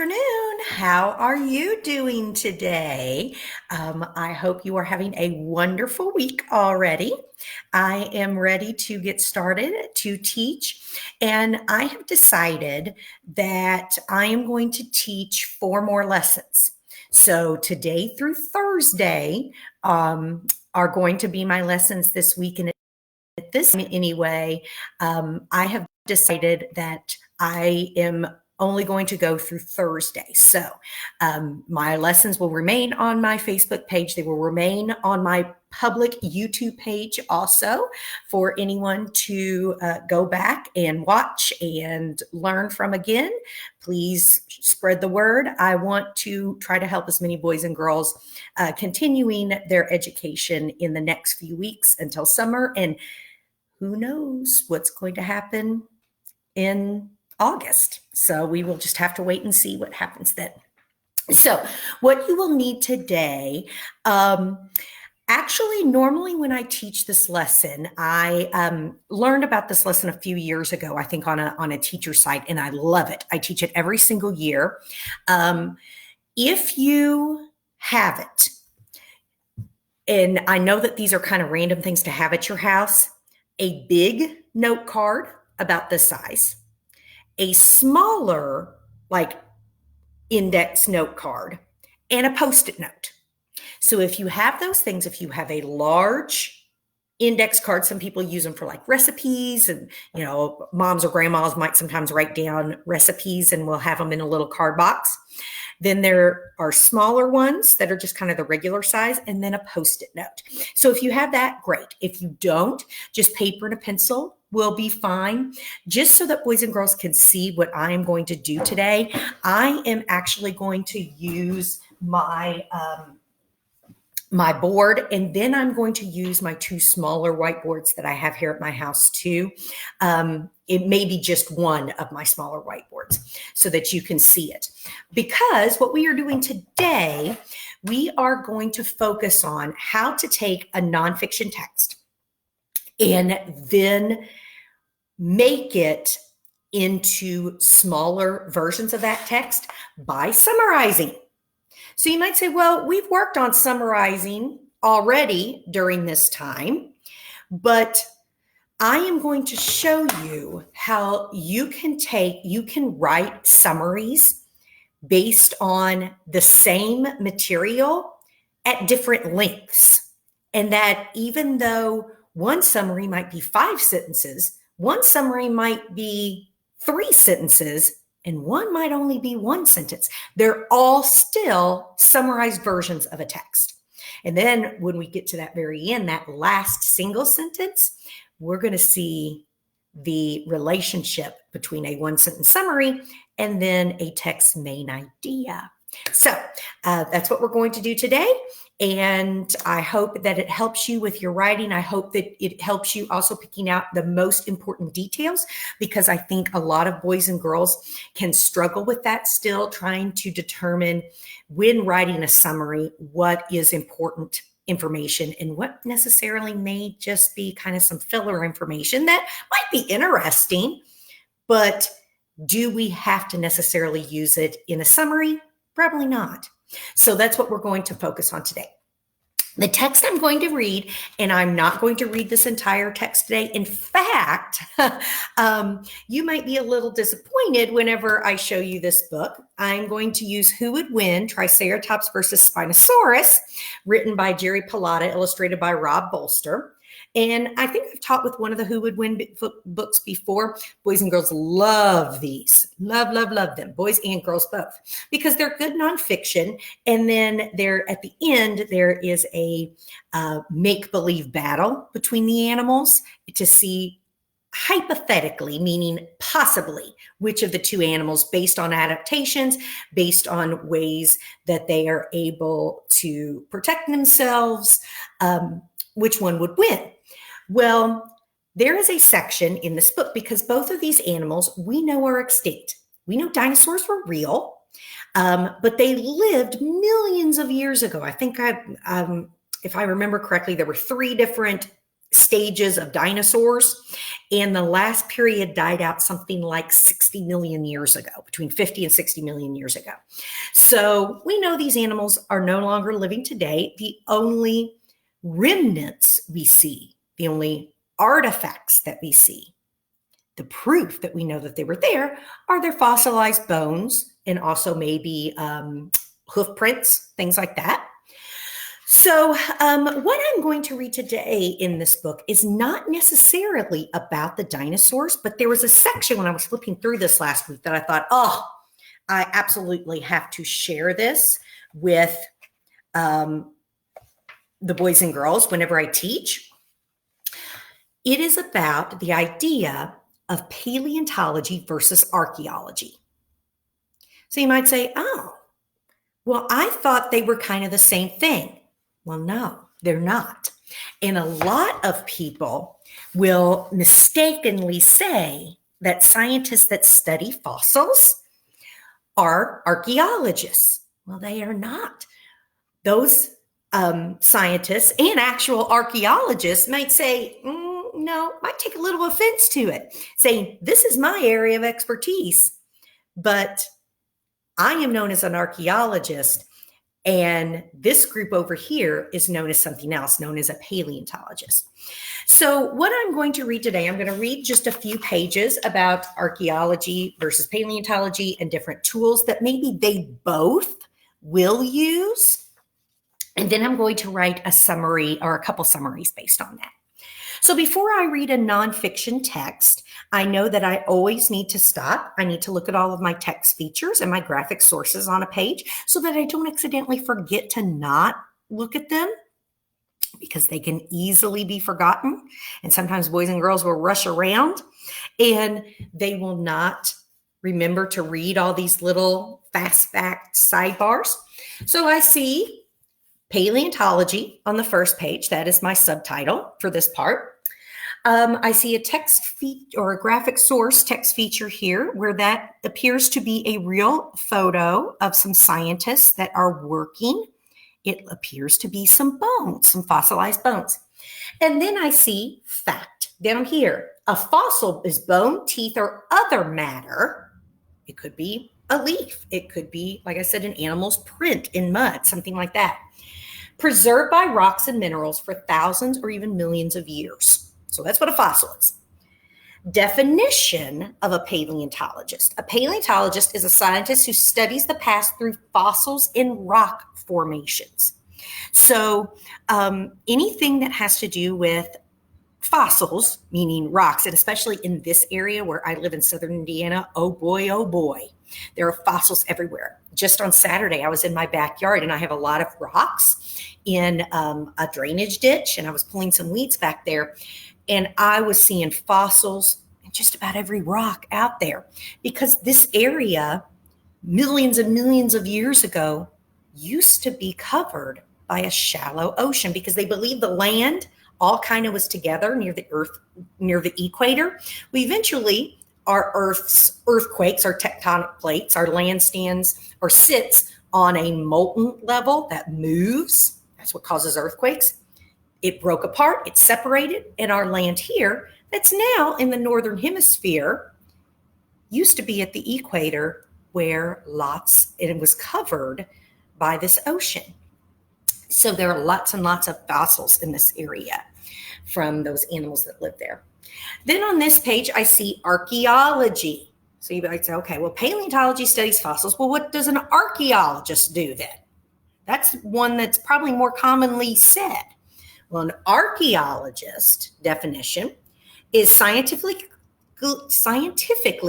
Afternoon. How are you doing today? I hope you are having a wonderful week already. I am ready to get started to teach, and I have decided that I am going to teach 4 more lessons. So today through Thursday are going to be my lessons this week, and at this time anyway, I have decided that I am only going to go through Thursday. So my lessons will remain on my Facebook page. They will remain on my public YouTube page also for anyone to go back and watch and learn from again. Please spread the word. I want to try to help as many boys and girls continuing their education in the next few weeks until summer. And who knows what's going to happen in August. So we will just have to wait and see what happens then. So what you will need today, actually, normally when I teach this lesson, I learned about this lesson a few years ago, I think on a teacher site, and I love it. I teach it every single year. If you have it, and I know that these are kind of random things to have at your house, a big note card about this size, a smaller, like index note card, and a Post-it note. So if you have those things, if you have a large index card, some people use them for like recipes, and moms or grandmas might sometimes write down recipes and we'll have them in a little card box. Then there are smaller ones that are just kind of the regular size, and then a Post-it note. So if you have that, great. If you don't, just paper and a pencil will be fine. Just so that boys and girls can see what I am going to do today, I am actually going to use my my board, and then I'm going to use my 2 smaller whiteboards that I have here at my house too. It may be just one of my smaller whiteboards so that you can see it. Because what we are doing today, we are going to focus on how to take a nonfiction text and then make it into smaller versions of that text by summarizing. So you might say, well, we've worked on summarizing already during this time, but I am going to show you how you can write summaries based on the same material at different lengths. And that even though one summary might be 5 sentences, one summary might be 3 sentences, and one might only be 1 sentence. They're all still summarized versions of a text. And then when we get to that very end, that last single sentence, we're going to see the relationship between a 1-sentence summary and then a text main idea. So that's what we're going to do today. And I hope that it helps you with your writing. I hope that it helps you also picking out the most important details, because I think a lot of boys and girls can struggle with that still, trying to determine when writing a summary what is important information and what necessarily may just be kind of some filler information that might be interesting, but do we have to necessarily use it in a summary? Probably not. So that's what we're going to focus on today. The text I'm going to read, and I'm not going to read this entire text today. In fact, you might be a little disappointed whenever I show you this book. I'm going to use Who Would Win? Triceratops versus Spinosaurus, written by Jerry Pallotta, illustrated by Rob Bolster. And I think I've taught with one of the Who Would Win books before. Boys and girls love these. Love, love, love them. Boys and girls both. Because they're good nonfiction. And then at the end, there is a make-believe battle between the animals to see hypothetically, meaning possibly, which of the 2 animals, based on adaptations, based on ways that they are able to protect themselves, which one would win. Well, there is a section in this book, because both of these animals we know are extinct. We know dinosaurs were real, but they lived millions of years ago. I think if I remember correctly, there were 3 different stages of dinosaurs, and the last period died out something like 60 million years ago, between 50 and 60 million years ago. So we know these animals are no longer living today. The only remnants we see, the only artifacts that we see, the proof that we know that they were there, are their fossilized bones and also maybe hoof prints, things like that. So what I'm going to read today in this book is not necessarily about the dinosaurs, but there was a section when I was flipping through this last week that I thought, oh, I absolutely have to share this with the boys and girls whenever I teach. It is about the idea of paleontology versus archaeology. So you might say, oh, well, I thought they were kind of the same thing. Well, no, they're not. And a lot of people will mistakenly say that scientists that study fossils are archaeologists. Well, they are not. Those scientists and actual archaeologists might say, no, might take a little offense to it, saying this is my area of expertise, but I am known as an archaeologist, and this group over here is known as something else, known as a paleontologist. So what I'm going to read today, I'm going to read just a few pages about archaeology versus paleontology and different tools that maybe they both will use. And then I'm going to write a summary or a couple summaries based on that. So before I read a nonfiction text, I know that I always need to stop. I need to look at all of my text features and my graphic sources on a page so that I don't accidentally forget to not look at them, because they can easily be forgotten. And sometimes boys and girls will rush around and they will not remember to read all these little fast fact sidebars. So I see Paleontology on the first page. That is my subtitle for this part. I see a text or a graphic source text feature here where that appears to be a real photo of some scientists that are working. It appears to be some bones, some fossilized bones. And then I see fact down here. A fossil is bone, teeth, or other matter. It could be a leaf. It could be, like I said, an animal's print in mud, something like that. Preserved by rocks and minerals for thousands or even millions of years. So that's what a fossil is. Definition of a paleontologist. A paleontologist is a scientist who studies the past through fossils in rock formations. So anything that has to do with fossils, meaning rocks, and especially in this area where I live in southern Indiana, oh boy, there are fossils everywhere. Just on Saturday, I was in my backyard and I have a lot of rocks in a drainage ditch, and I was pulling some weeds back there, and I was seeing fossils in just about every rock out there, because this area millions and millions of years ago used to be covered by a shallow ocean, because they believe the land all kind of was together near the earth, near the equator. We eventually, our Earth's earthquakes, our tectonic plates, our land stands or sits on a molten level that moves. That's what causes earthquakes. It broke apart, it separated, and our land here, that's now in the northern hemisphere, used to be at the equator where it was covered by this ocean. So there are lots and lots of fossils in this area from those animals that live there. Then on this page, I see archaeology. So you might say, okay, well, paleontology studies fossils. Well, what does an archaeologist do then? That's one that's probably more commonly said. Well, an archaeologist definition is scientifically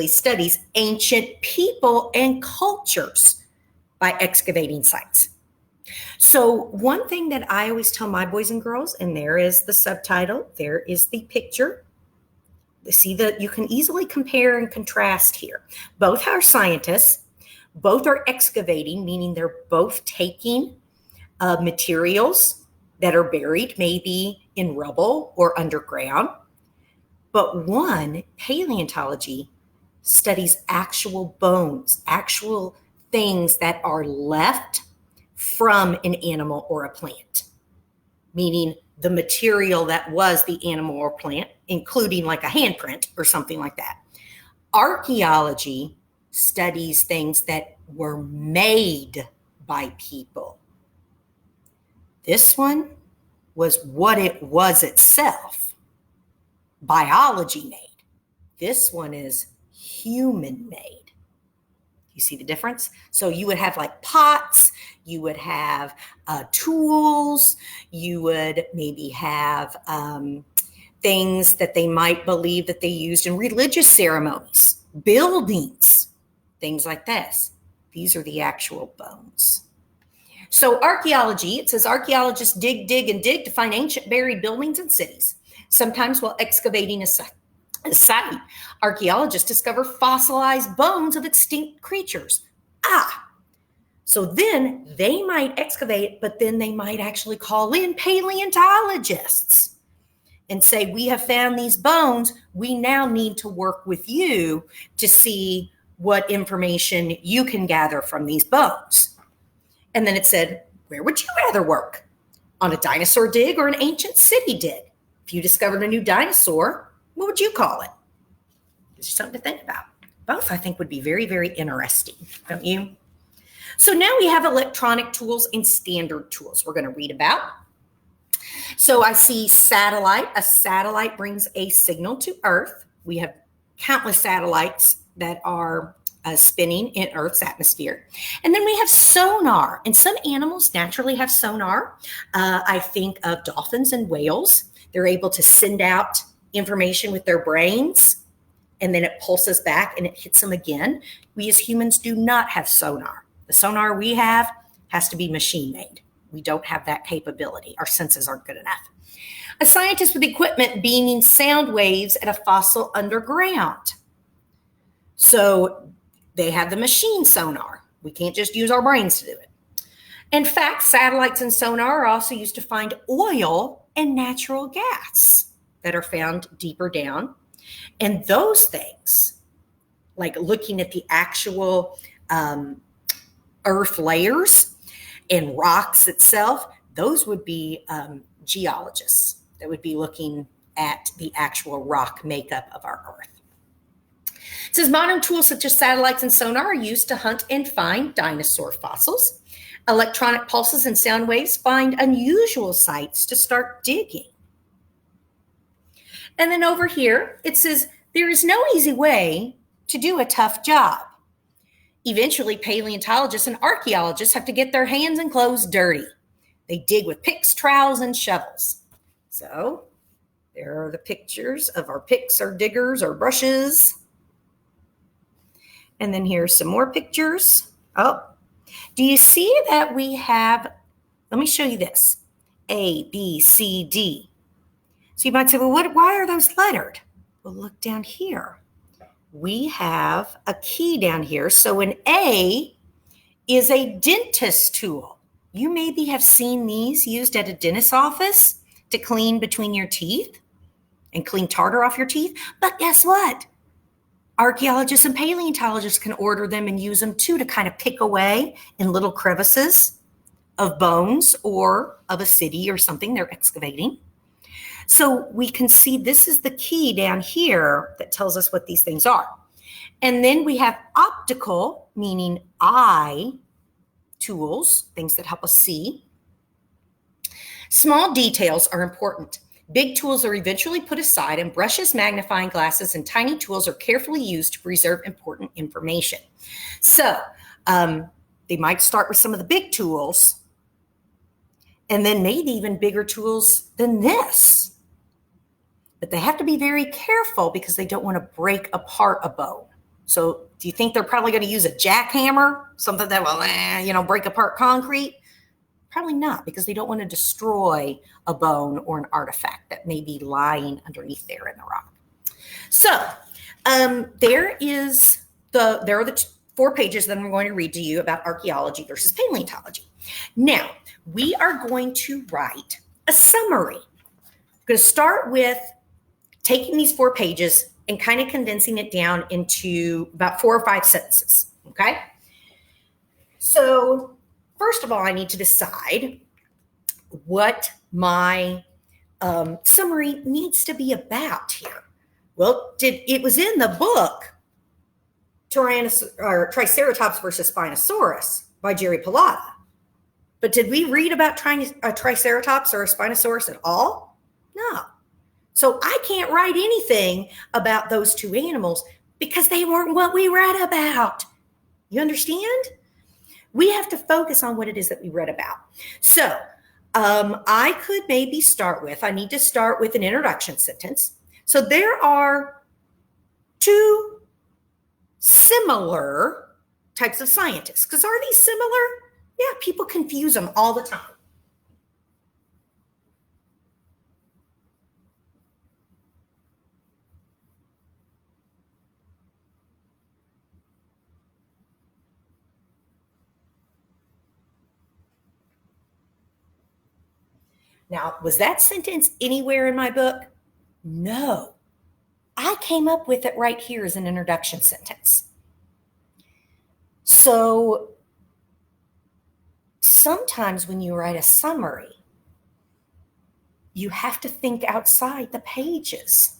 studies ancient people and cultures by excavating sites. So one thing that I always tell my boys and girls, and there is the subtitle, there is the picture. See that you can easily compare and contrast here. Both are scientists, both are excavating, meaning they're both taking materials that are buried, maybe in rubble or underground. But one, paleontology, studies actual bones, actual things that are left from an animal or a plant, meaning the material that was the animal or plant, including like a handprint or something like that. Archaeology studies things that were made by people. This one was what it was itself, biology made. This one is human made. You see the difference? So you would have like pots, you would have tools, you would maybe have things that they might believe that they used in religious ceremonies, buildings, things like this. These are the actual bones. So archaeology, it says archaeologists dig, dig, and dig to find ancient buried buildings and cities. Sometimes while excavating a site, archaeologists discover fossilized bones of extinct creatures. So then they might excavate, but then they might actually call in paleontologists and say, we have found these bones. We now need to work with you to see what information you can gather from these bones. And then it said, where would you rather work? On a dinosaur dig or an ancient city dig? If you discovered a new dinosaur, what would you call it? Gives you something to think about. Both, I think, would be very, very interesting, don't you? So now we have electronic tools and standard tools we're going to read about. So I see satellite. A satellite brings a signal to Earth. We have countless satellites that are spinning in Earth's atmosphere. And then we have sonar. And some animals naturally have sonar. I think of dolphins and whales. They're able to send out information with their brains, and then it pulses back and it hits them again. We as humans do not have sonar. The sonar we have has to be machine made. We don't have that capability. Our senses aren't good enough. A scientist with equipment beaming sound waves at a fossil underground. So they have the machine sonar. We can't just use our brains to do it. In fact, satellites and sonar are also used to find oil and natural gas that are found deeper down. And those things, like looking at the actual earth layers and rocks itself, those would be geologists that would be looking at the actual rock makeup of our earth. It says modern tools such as satellites and sonar are used to hunt and find dinosaur fossils. Electronic pulses and sound waves find unusual sites to start digging. And then over here, it says there is no easy way to do a tough job. Eventually, paleontologists and archaeologists have to get their hands and clothes dirty. They dig with picks, trowels, and shovels. So there are the pictures of our picks, our diggers, our brushes. And then here's some more pictures. Oh, do you see that we have, let me show you this, A, B, C, D. So you might say, well, why are those lettered? Well, look down here. We have a key down here. So an A is a dentist tool. You maybe have seen these used at a dentist's office to clean between your teeth and clean tartar off your teeth. But guess what? Archaeologists and paleontologists can order them and use them too to kind of pick away in little crevices of bones or of a city or something they're excavating. So we can see this is the key down here that tells us what these things are. And then we have optical, meaning eye tools, things that help us see. Small details are important. Big tools are eventually put aside, and brushes, magnifying glasses, and tiny tools are carefully used to preserve important information. So they might start with some of the big tools, and then maybe even bigger tools than this. But they have to be very careful because they don't want to break apart a bone. So do you think they're probably going to use a jackhammer, something that will, break apart concrete? Probably not, because they don't want to destroy a bone or an artifact that may be lying underneath there in the rock. So there are the 4 pages that I'm going to read to you about archaeology versus paleontology. Now, we are going to write a summary. I'm going to start with taking these 4 pages and kind of condensing it down into about 4 or 5 sentences, okay? So first of all, I need to decide what my summary needs to be about here? Well, it was in the book Triceratops versus Spinosaurus by Jerry Pallotta. But did we read about a Triceratops or a Spinosaurus at all? No. So I can't write anything about those two animals because they weren't what we read about. You understand? We have to focus on what it is that we read about. So I could maybe I need to start with an introduction sentence. So there are two similar types of scientists. Because are these similar? Yeah, people confuse them all the time. Now, was that sentence anywhere in my book? No. I came up with it right here as an introduction sentence. So sometimes when you write a summary, you have to think outside the pages.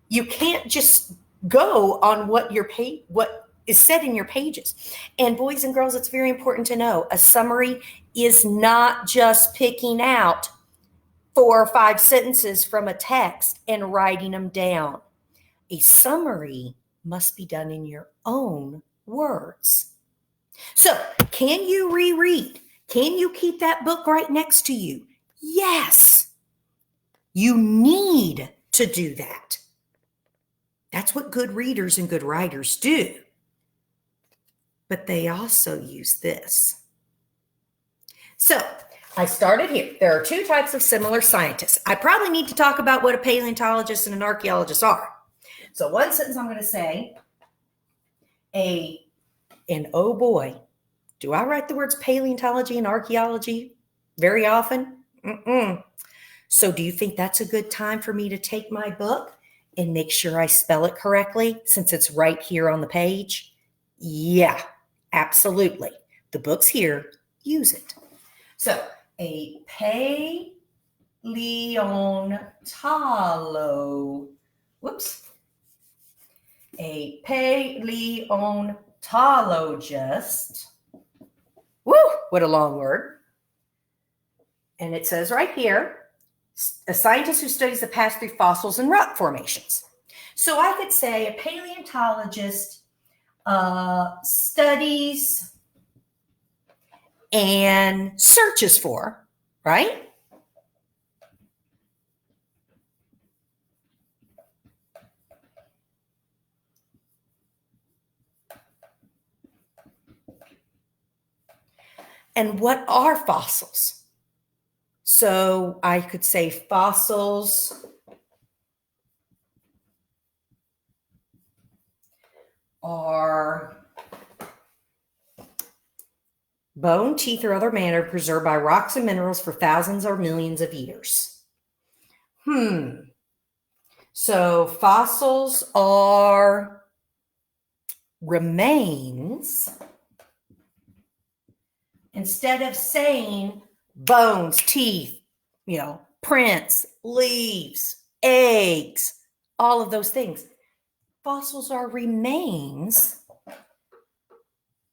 You can't just go on what is said in your pages. And boys and girls, it's very important to know a summary is not just picking out 4 or 5 sentences from a text and writing them down. A summary must be done in your own words. So, can you reread? Can you keep that book right next to you? Yes. You need to do that. That's what good readers and good writers do. But they also use this. So, I started here. There are 2 types of similar scientists. I probably need to talk about what a paleontologist and an archaeologist are. So one sentence I'm going to say, and oh boy, do I write the words paleontology and archaeology very often? So do you think that's a good time for me to take my book and make sure I spell it correctly since it's right here on the page? Yeah, absolutely. The book's here. Use it. So a a paleontologist, woo, what a long word. And it says right here, a scientist who studies the past through fossils and rock formations. So I could say a paleontologist studies and searches for, right? And what are fossils? So I could say fossils are bone, teeth, or other matter preserved by rocks and minerals for thousands or millions of years. So fossils are remains. Instead of saying bones, teeth, prints, leaves, eggs, all of those things, fossils are remains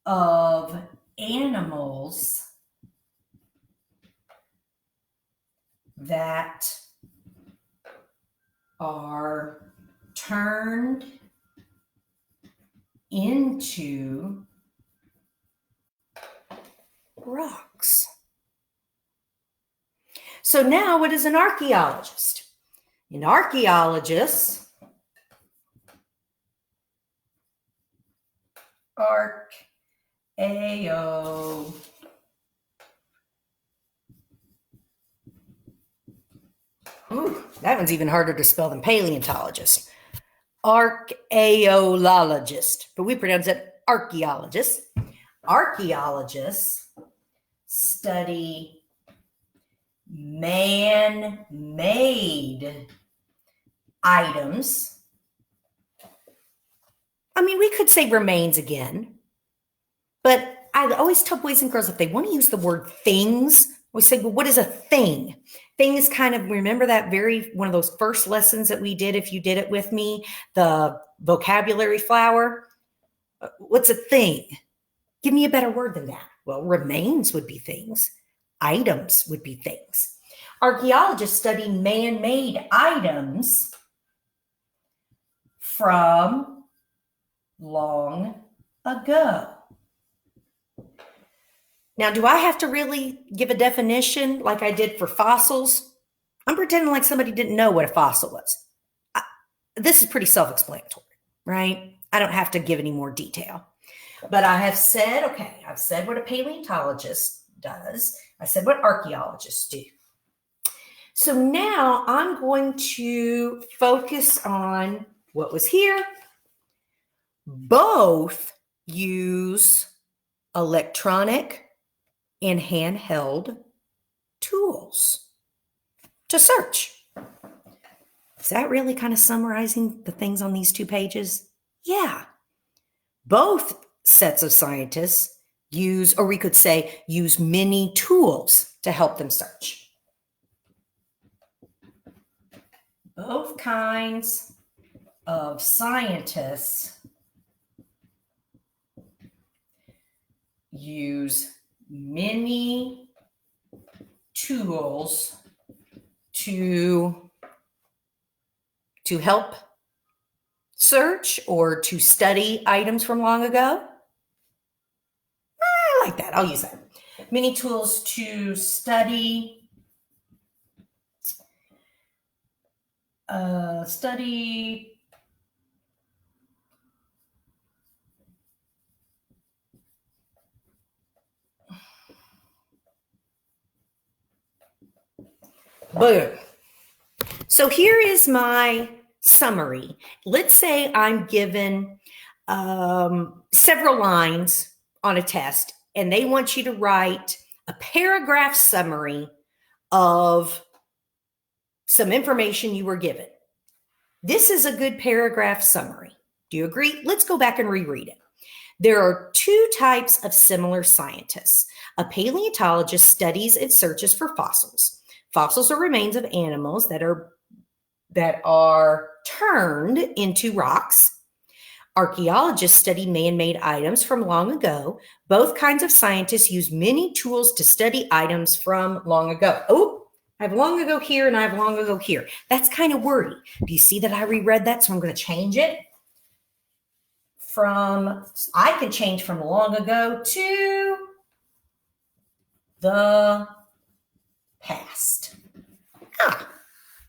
of animals that are turned into rocks. So now what is an archaeologist? An archaeologist that one's even harder to spell than paleontologist. Archaeologist, but we pronounce it archaeologist. Archaeologists study man-made items. I mean, we could say remains again, but I always tell boys and girls if they want to use the word things We say, well, what is a thing? Thing is kind of, remember that one of those first lessons that we did, if you did it with me, the vocabulary flower. What's a thing? Give me a better word than that. Well, remains would be things. Items would be things. Archaeologists study man-made items from long ago. Now, do I have to really give a definition like I did for fossils? I'm pretending like somebody didn't know what a fossil was. This is pretty self-explanatory, right? I don't have to give any more detail. But I have said, okay, I've said what a paleontologist does. I said what archaeologists do. So now I'm going to focus on what was here. Both use electronic and handheld tools to search. Is that really kind of summarizing the things on these 2 pages? Yeah. Both sets of scientists use, or we could say, use many tools to help them search. Both kinds of scientists use many tools to help search or to study items from long ago. I like that. I'll use that. Many tools to study boom. So here is my summary. Let's say I'm given several lines on a test, and they want you to write a paragraph summary of some information you were given. This is a good paragraph summary. Do you agree? Let's go back and reread it. There are 2 types of similar scientists. A paleontologist studies and searches for fossils. Fossils are remains of animals that are turned into rocks. Archaeologists study man-made items from long ago. Both kinds of scientists use many tools to study items from long ago. Oh, I have long ago here and I have long ago here. That's kind of wordy. Do you see that I reread that? So I'm going to change it I can change from long ago to the past.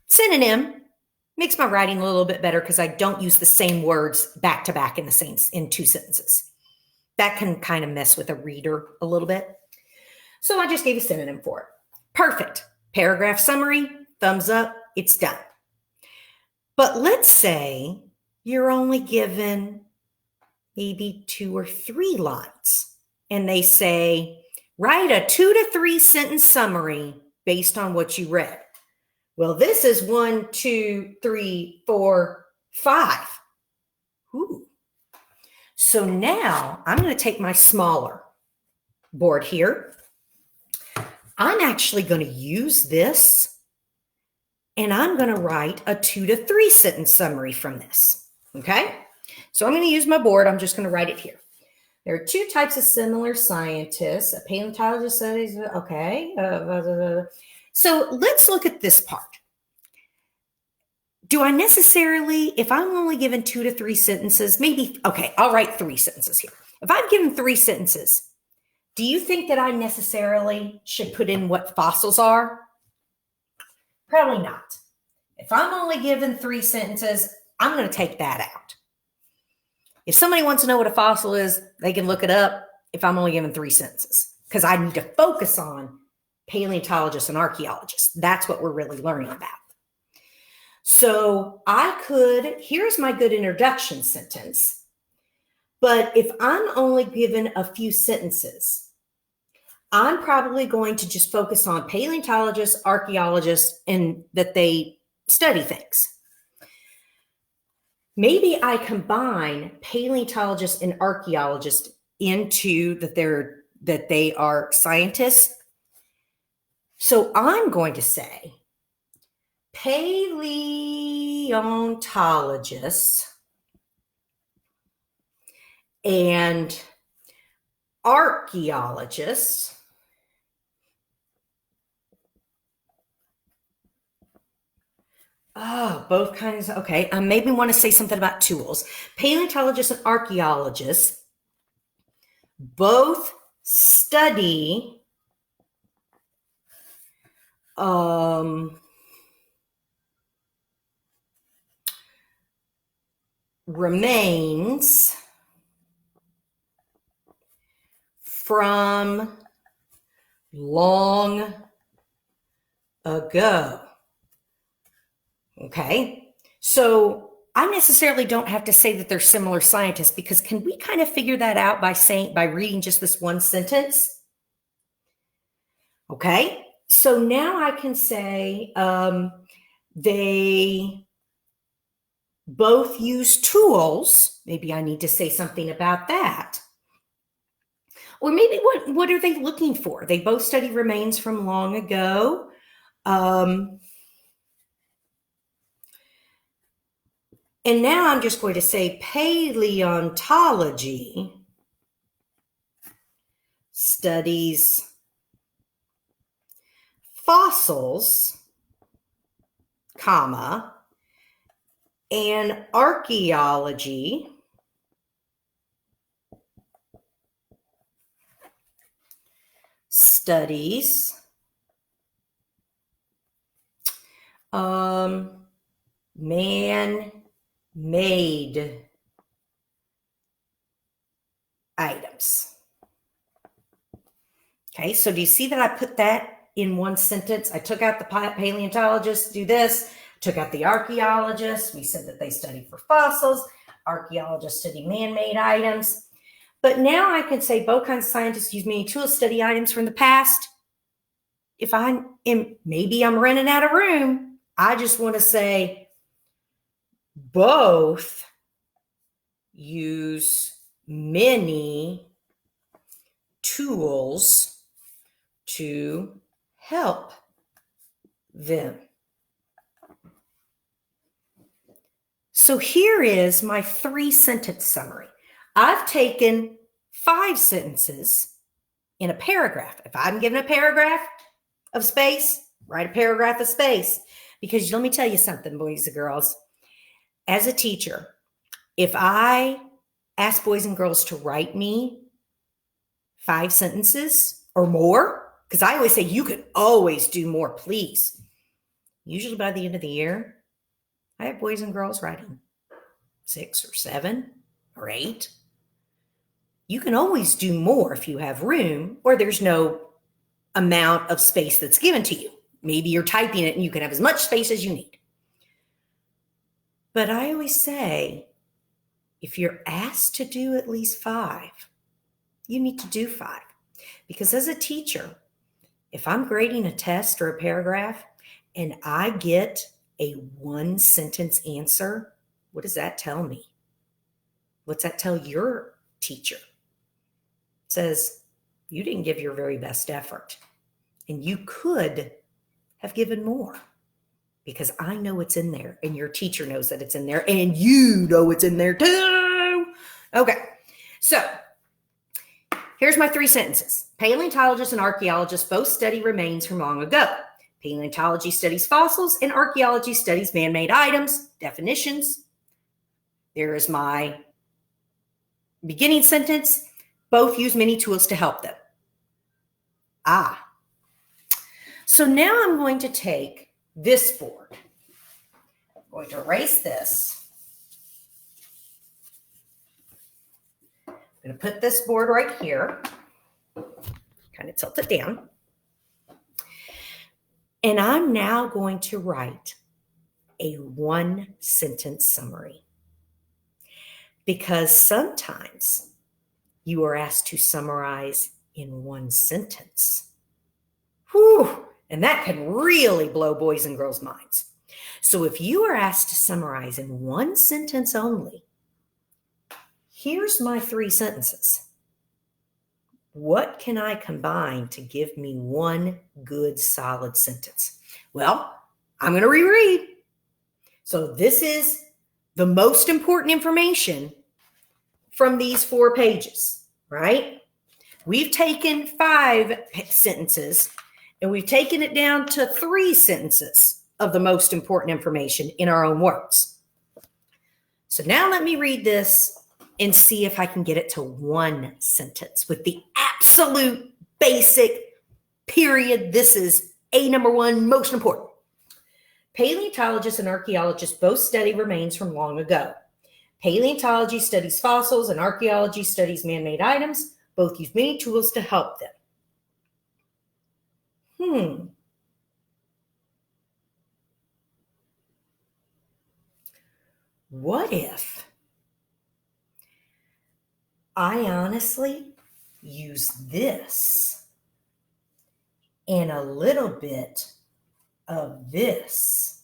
Synonym makes my writing a little bit better because I don't use the same words back to back in 2 sentences. That can kind of mess with a reader a little bit. So I just gave a synonym for it. Perfect. Paragraph summary, thumbs up, it's done. But let's say you're only given maybe 2 or 3 lines, and they say, write a 2 to 3 sentence summary based on what you read. Well, this is 1, 2, 3, 4, 5. Ooh. So now I'm going to take my smaller board here. I'm actually going to use this, and I'm going to write a 2 to 3 sentence summary from this. Okay? So I'm going to use my board. I'm just going to write it here. There are 2 types of similar scientists. A paleontologist studies, okay. So let's look at this part. Do I necessarily, if I'm only given 2 to 3 sentences, maybe, okay, I'll write 3 sentences here. If I'm given 3 sentences, do you think that I necessarily should put in what fossils are? Probably not. If I'm only given 3 sentences, I'm going to take that out. If somebody wants to know what a fossil is, they can look it up if I'm only given 3 sentences, because I need to focus on paleontologists and archaeologists. That's what we're really learning about. So here's my good introduction sentence. But if I'm only given a few sentences, I'm probably going to just focus on paleontologists, archaeologists, and that they study things. Maybe I combine paleontologists and archaeologists into that they are scientists. So I'm going to say paleontologists and archaeologists both kinds. Okay. I maybe want to say something about tools. Paleontologists and archaeologists both study remains from long ago. Okay. So I necessarily don't have to say that they're similar scientists, because can we kind of figure that out by reading just this one sentence? Okay. So now I can say they both use tools. Maybe I need to say something about that. Or maybe what are they looking for? They both study remains from long ago. And now I'm just going to say paleontology studies fossils, comma, and archaeology studies man-made items. Okay, so do you see that I put that in one sentence? I took out the paleontologists, do this, took out the archaeologists. We said that they study for fossils. Archaeologists study man-made items. But now I can say both kinds of scientists use many tools to study items from the past. If maybe I'm running out of room, I just want to say both use many tools to help them. So here is my 3-sentence summary. I've taken 5 sentences in a paragraph. If I'm given a paragraph of space, write a paragraph of space. Because let me tell you something, boys and girls. As a teacher, if I ask boys and girls to write me 5 sentences or more, because I always say you can always do more, please. Usually by the end of the year, I have boys and girls writing 6 or 7 or 8. You can always do more if you have room or there's no amount of space that's given to you. Maybe you're typing it and you can have as much space as you need. But I always say, if you're asked to do at least 5, you need to do 5. Because as a teacher, if I'm grading a test or a paragraph and I get a 1-sentence answer, what does that tell me? What's that tell your teacher? It says, you didn't give your very best effort. And you could have given more, because I know it's in there and your teacher knows that it's in there and you know it's in there too. Okay, so here's my 3 sentences. Paleontologists and archaeologists both study remains from long ago. Paleontology studies fossils and archaeology studies man-made items. Definitions. There is my beginning sentence. Both use many tools to help them. So now I'm going to take this board. I'm going to erase this. I'm going to put this board right here. Kind of tilt it down. And I'm now going to write a 1-sentence summary. Because sometimes you are asked to summarize in 1 sentence. Whew! And that can really blow boys and girls' minds. So if you are asked to summarize in 1 sentence only, here's my 3 sentences. What can I combine to give me one good solid sentence? Well, I'm going to reread. So this is the most important information from these 4 pages, right? We've taken 5 sentences and we've taken it down to 3 sentences of the most important information in our own words. So now let me read this and see if I can get it to 1 sentence with the absolute basic period. This is number 1, most important. Paleontologists and archaeologists both study remains from long ago. Paleontology studies fossils and archaeology studies man-made items. Both use many tools to help them. What if I honestly use this and a little bit of this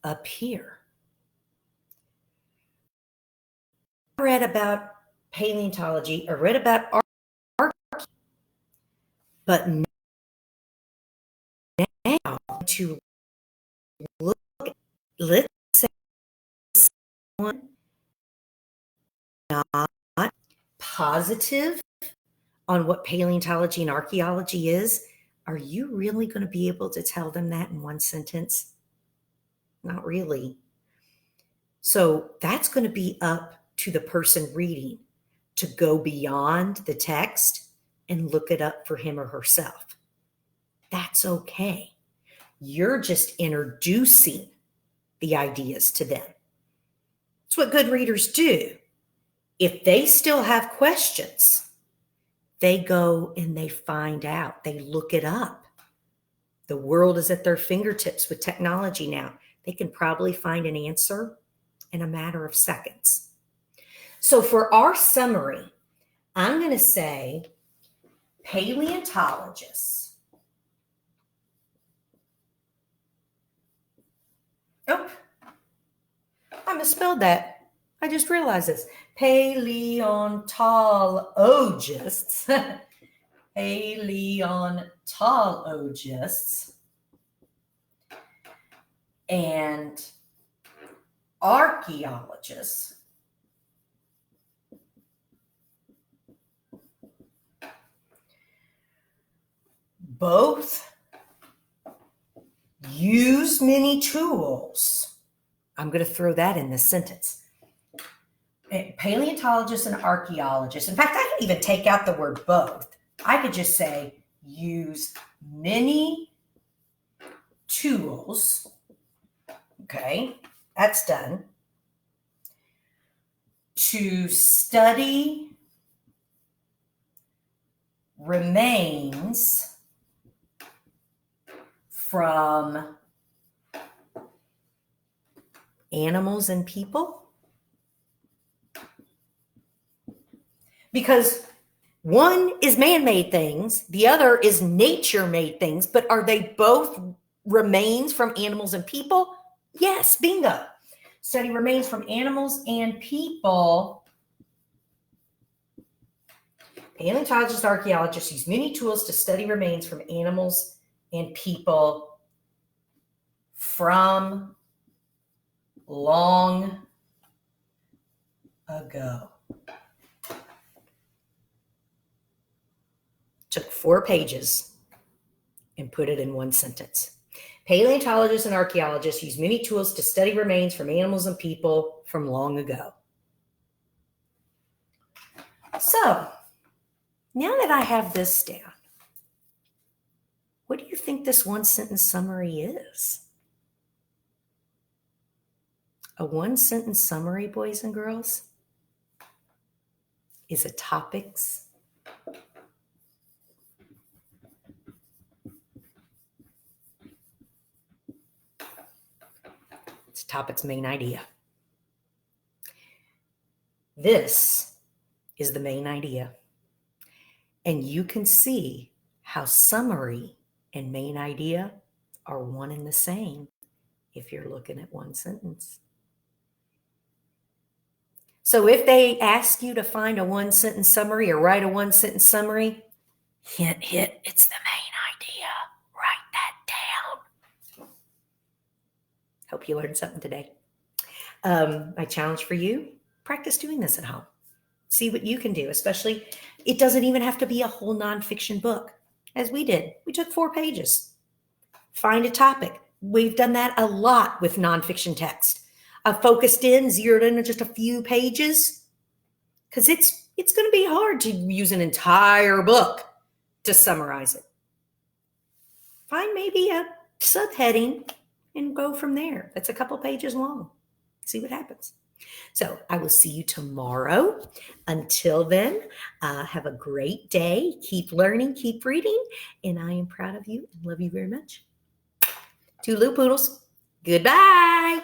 up here? I read about paleontology, I read about art, but now to look, let's say someone not positive on what paleontology and archaeology is, are you really going to be able to tell them that in 1 sentence? Not really. So that's going to be up to the person reading to go beyond the text and look it up for him or herself. That's okay. You're just introducing the ideas to them. It's what good readers do. If they still have questions, they go and they find out. They look it up. The world is at their fingertips with technology now. They can probably find an answer in a matter of seconds. So for our summary, I'm going to say paleontologists. Oh, I misspelled that. I just realized this. Paleontologists. Paleontologists and archaeologists both use many tools. I'm going to throw that in this sentence. Paleontologists and archaeologists. In fact, I can even take out the word both. I could just say use many tools. Okay, that's done. To study remains from animals and people. Because one is man-made things, the other is nature-made things, but are they both remains from animals and people? Yes, bingo. Study remains from animals and people. Paleontologists, archaeologists use many tools to study remains from animals and people from long ago. Took 4 pages and put it in 1 sentence. Paleontologists and archaeologists use many tools to study remains from animals and people from long ago. So, now that I have this down, what do you think this 1 sentence summary is? A 1 sentence summary, boys and girls, is a topic's main idea. This is the main idea. And you can see how summary and main idea are one and the same if you're looking at 1 sentence. So if they ask you to find a one-sentence summary or write a one-sentence summary, hint, it's the main idea. Write that down. Hope you learned something today. My challenge for you, practice doing this at home. See what you can do, especially it doesn't even have to be a whole nonfiction book, as we did. We took 4 pages. Find a topic. We've done that a lot with nonfiction text. I've focused in, zeroed in on just a few pages, because it's going to be hard to use an entire book to summarize it. Find maybe a subheading and go from there. That's a couple pages long. See what happens. So I will see you tomorrow. Until then, have a great day. Keep learning, keep reading, and I am proud of you and love you very much. Toodaloo, poodles. Goodbye.